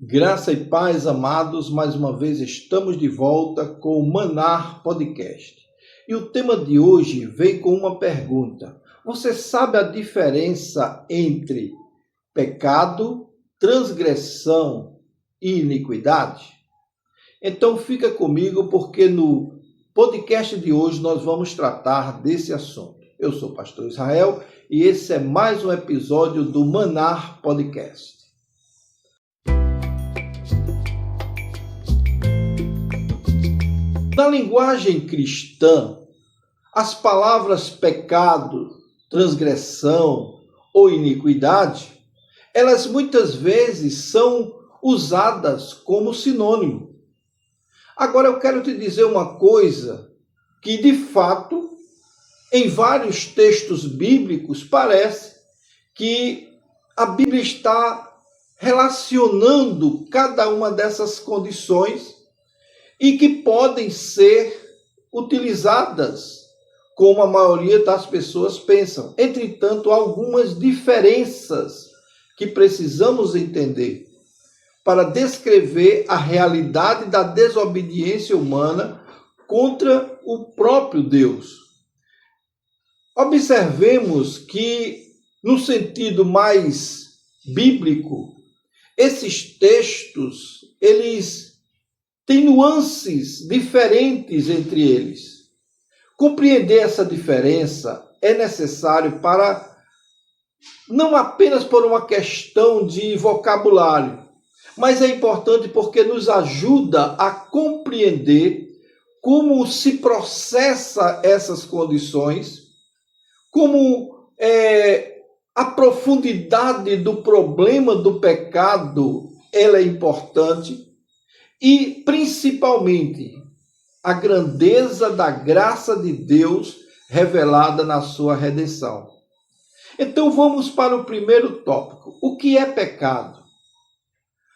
Graça e paz, amados, mais uma vez estamos de volta com o Manar Podcast. E o tema de hoje vem com uma pergunta. Você sabe a diferença entre pecado, transgressão e iniquidade? Então fica comigo porque no podcast de hoje nós vamos tratar desse assunto. Eu sou o pastor Israel e esse é mais um episódio do Manar Podcast. Na linguagem cristã, as palavras pecado, transgressão ou iniquidade, elas muitas vezes são usadas como sinônimo. Agora eu quero te dizer uma coisa que, de fato, em vários textos bíblicos parece que a Bíblia está relacionando cada uma dessas condições e que podem ser utilizadas como a maioria das pessoas pensam. Entretanto, há algumas diferenças que precisamos entender para descrever a realidade da desobediência humana contra o próprio Deus. Observemos que, no sentido mais bíblico, esses textos, eles têm nuances diferentes entre eles. Compreender essa diferença é necessário para, não apenas por uma questão de vocabulário, mas é importante porque nos ajuda a compreender como se processa essas condições, como a profundidade do problema do pecado ela é importante, e, principalmente, a grandeza da graça de Deus revelada na sua redenção. Então, vamos para o primeiro tópico. O que é pecado?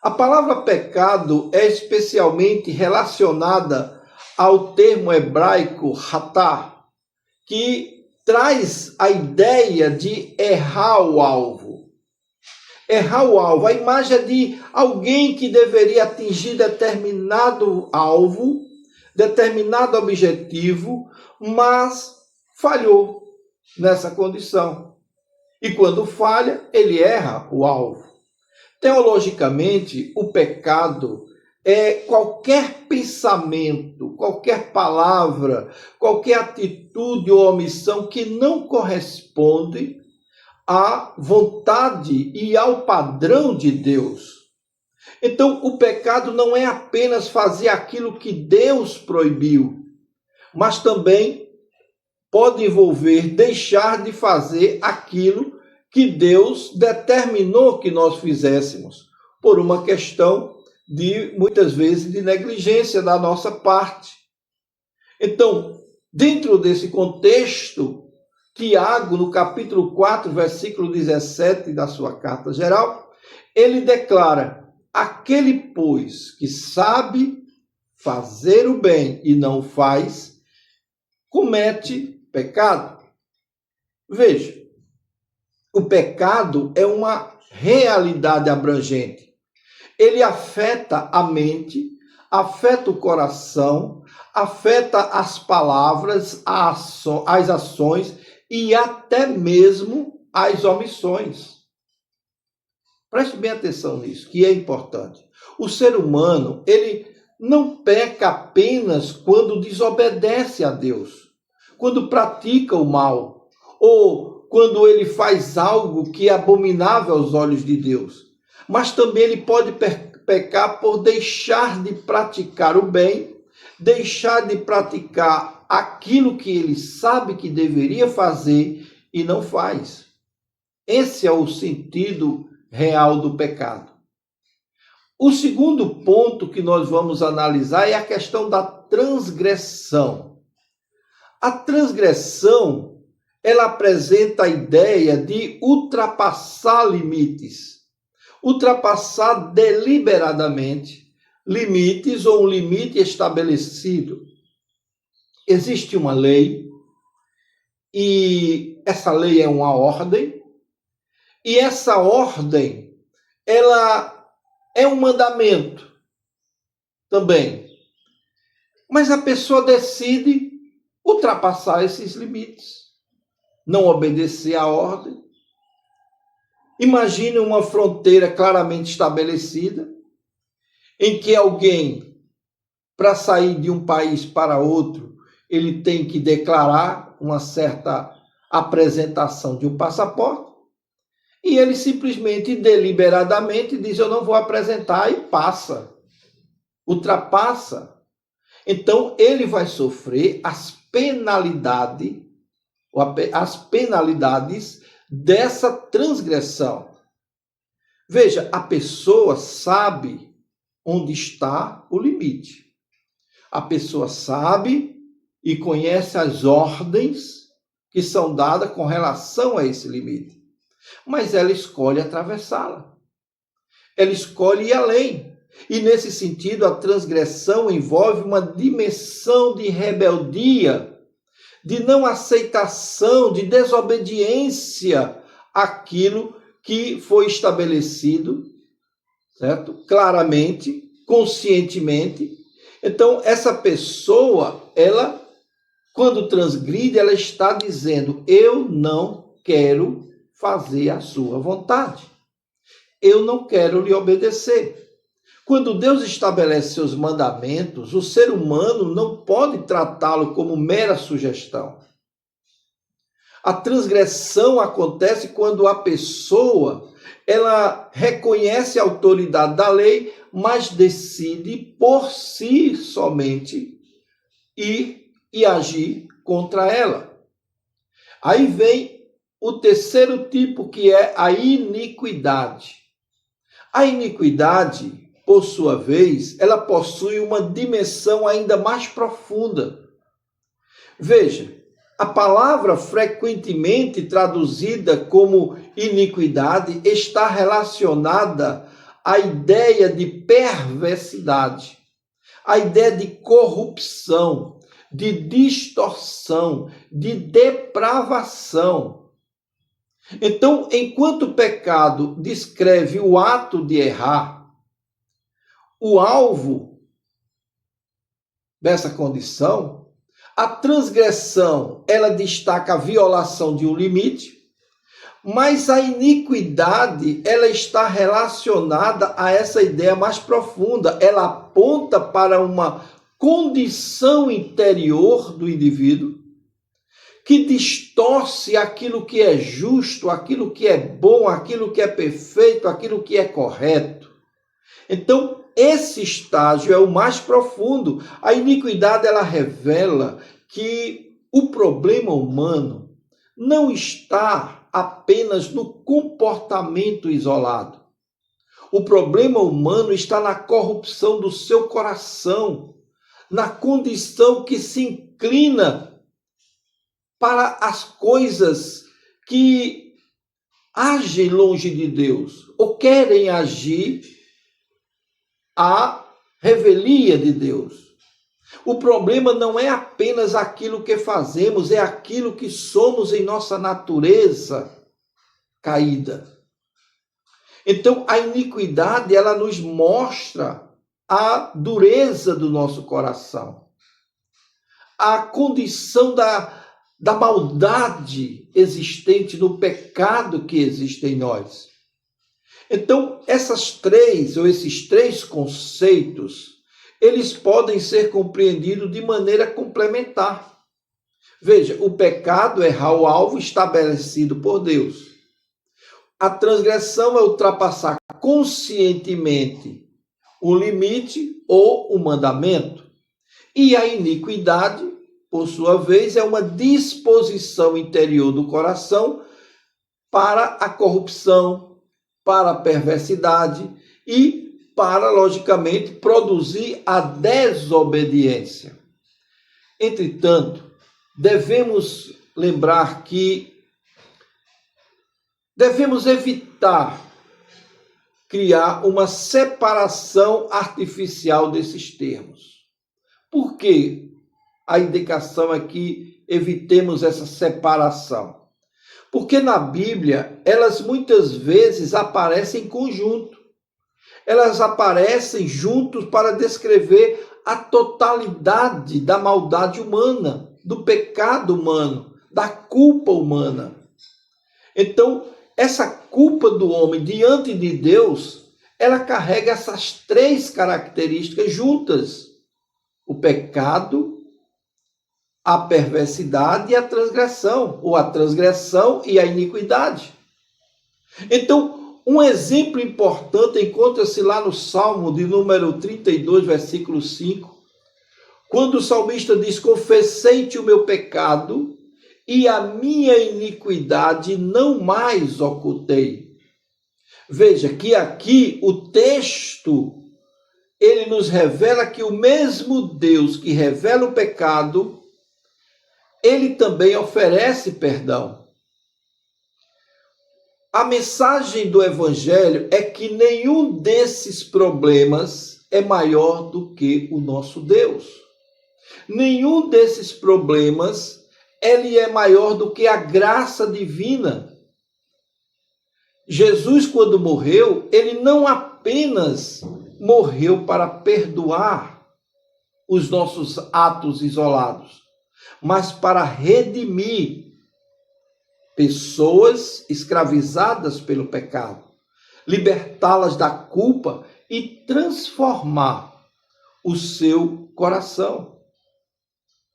A palavra pecado é especialmente relacionada ao termo hebraico hatá, que traz a ideia de errar o alvo. Errar o alvo. A imagem é de alguém que deveria atingir determinado alvo, determinado objetivo, mas falhou nessa condição. E quando falha, ele erra o alvo. Teologicamente, o pecado é qualquer pensamento, qualquer palavra, qualquer atitude ou omissão que não corresponde à vontade e ao padrão de Deus. Então, o pecado não é apenas fazer aquilo que Deus proibiu, mas também pode envolver deixar de fazer aquilo que Deus determinou que nós fizéssemos, por uma questão de, muitas vezes, de negligência da nossa parte. Então, dentro desse contexto, Tiago, no capítulo 4, versículo 17 da sua carta geral, ele declara: aquele, pois, que sabe fazer o bem e não faz, comete pecado. Veja, o pecado é uma realidade abrangente. Ele afeta a mente, afeta o coração, afeta as palavras, as ações e até mesmo as omissões. Preste bem atenção nisso, que é importante. O ser humano, ele não peca apenas quando desobedece a Deus, quando pratica o mal, ou quando ele faz algo que é abominável aos olhos de Deus. Mas também ele pode pecar por deixar de praticar o bem, deixar de praticar aquilo que ele sabe que deveria fazer e não faz. Esse é o sentido real do pecado. O segundo ponto que nós vamos analisar é a questão da transgressão. A transgressão, ela apresenta a ideia de ultrapassar limites, ultrapassar deliberadamente limites ou um limite estabelecido. Existe uma lei, e essa lei é uma ordem, e essa ordem, ela é um mandamento também. Mas a pessoa decide ultrapassar esses limites, não obedecer à ordem. Imagine uma fronteira claramente estabelecida, em que alguém, para sair de um país para outro, ele tem que declarar uma certa apresentação de um passaporte, e ele simplesmente, deliberadamente, diz: eu não vou apresentar, e passa, ultrapassa. Então, ele vai sofrer as penalidades dessa transgressão. Veja, a pessoa sabe onde está o limite. A pessoa sabe e conhece as ordens que são dadas com relação a esse limite. Mas ela escolhe atravessá-la. Ela escolhe ir além. E nesse sentido, a transgressão envolve uma dimensão de rebeldia, de não aceitação, de desobediência àquilo que foi estabelecido, certo? Claramente, conscientemente. Então, essa pessoa, ela, quando transgride, ela está dizendo: eu não quero fazer a sua vontade. Eu não quero lhe obedecer. Quando Deus estabelece seus mandamentos, o ser humano não pode tratá-lo como mera sugestão. A transgressão acontece quando a pessoa, ela reconhece a autoridade da lei, mas decide por si somente ir e agir contra ela. Aí vem o terceiro tipo, que é a iniquidade. A iniquidade, por sua vez, ela possui uma dimensão ainda mais profunda. Veja, a palavra frequentemente traduzida como iniquidade está relacionada à ideia de perversidade, à ideia de corrupção, de distorção, de depravação. Então, enquanto o pecado descreve o ato de errar, o alvo dessa condição, a transgressão, ela destaca a violação de um limite, mas a iniquidade, ela está relacionada a essa ideia mais profunda. Ela aponta para uma condição interior do indivíduo que distorce aquilo que é justo, aquilo que é bom, aquilo que é perfeito, aquilo que é correto. Então, esse estágio é o mais profundo. A iniquidade, ela revela que o problema humano não está apenas no comportamento isolado. O problema humano está na corrupção do seu coração, na condição que se inclina para as coisas que agem longe de Deus, ou querem agir à revelia de Deus. O problema não é apenas aquilo que fazemos, é aquilo que somos em nossa natureza caída. Então, a iniquidade, ela nos mostra a dureza do nosso coração, a condição da maldade existente no pecado que existe em nós. Então, esses três conceitos, eles podem ser compreendidos de maneira complementar. Veja, o pecado é errar o alvo estabelecido por Deus. A transgressão é ultrapassar conscientemente o limite ou o mandamento. E a iniquidade, por sua vez, é uma disposição interior do coração para a corrupção, para a perversidade e para, logicamente, produzir a desobediência. Entretanto, devemos lembrar que devemos evitar criar uma separação artificial desses termos. Por que a indicação é que evitemos essa separação? Porque na Bíblia, elas muitas vezes aparecem em conjunto. elas aparecem juntos para descrever a totalidade da maldade humana, do pecado humano, da culpa humana. Então, essa culpa do homem diante de Deus, ela carrega essas três características juntas: o pecado, a perversidade e a transgressão, ou a transgressão e a iniquidade. Então, um exemplo importante encontra-se lá no Salmo de número 32, versículo 5, quando o salmista diz: confessei-te o meu pecado e a minha iniquidade não mais ocultei. Veja que aqui o texto, ele nos revela que o mesmo Deus que revela o pecado, ele também oferece perdão. A mensagem do Evangelho é que nenhum desses problemas é maior do que o nosso Deus. Nenhum desses problemas ele é maior do que a graça divina. Jesus, quando morreu, ele não apenas morreu para perdoar os nossos atos isolados, mas para redimir pessoas escravizadas pelo pecado, libertá-las da culpa e transformar o seu coração.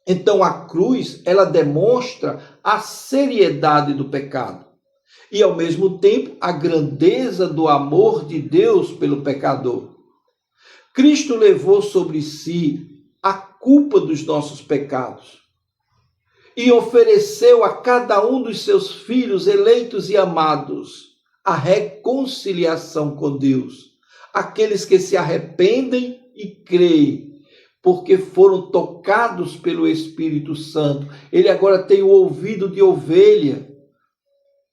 Então a cruz, ela demonstra a seriedade do pecado e ao mesmo tempo a grandeza do amor de Deus pelo pecador. Cristo levou sobre si a culpa dos nossos pecados e ofereceu a cada um dos seus filhos eleitos e amados a reconciliação com Deus. Aqueles que se arrependem e creem, porque foram tocados pelo Espírito Santo. Ele agora tem o ouvido de ovelha.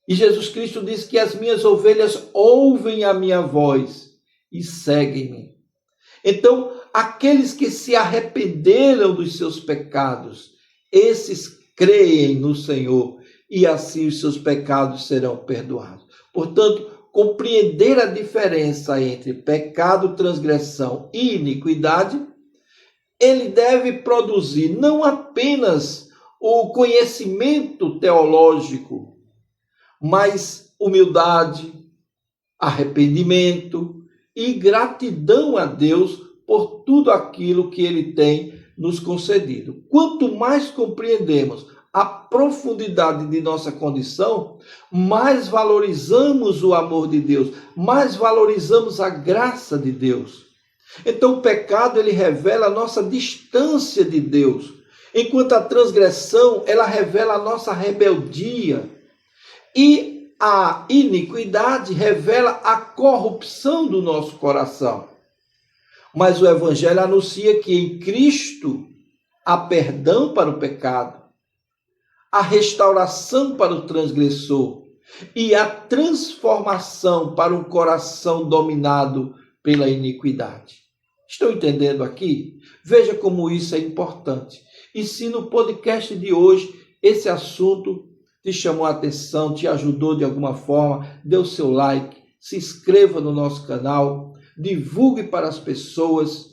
E Jesus Cristo diz que as minhas ovelhas ouvem a minha voz e seguem-me. Então, aqueles que se arrependeram dos seus pecados, esses creem no Senhor e assim os seus pecados serão perdoados. Portanto, compreender a diferença entre pecado, transgressão e iniquidade, ele deve produzir não apenas o conhecimento teológico, mas humildade, arrependimento e gratidão a Deus por tudo aquilo que ele tem nos concedido. Quanto mais compreendemos a profundidade de nossa condição, mais valorizamos o amor de Deus, mais valorizamos a graça de Deus. Então o pecado, ele revela a nossa distância de Deus, enquanto a transgressão, ela revela a nossa rebeldia. E a iniquidade revela a corrupção do nosso coração. Mas o Evangelho anuncia que em Cristo há perdão para o pecado, a restauração para o transgressor e a transformação para um coração dominado pela iniquidade. Estão entendendo aqui? Veja como isso é importante. E se no podcast de hoje esse assunto te chamou a atenção, te ajudou de alguma forma, dê o seu like, se inscreva no nosso canal, divulgue para as pessoas,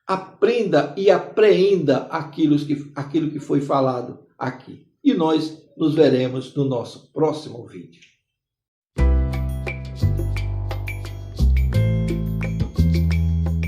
aprenda e apreenda aquilo que foi falado aqui. E nós nos veremos no nosso próximo vídeo.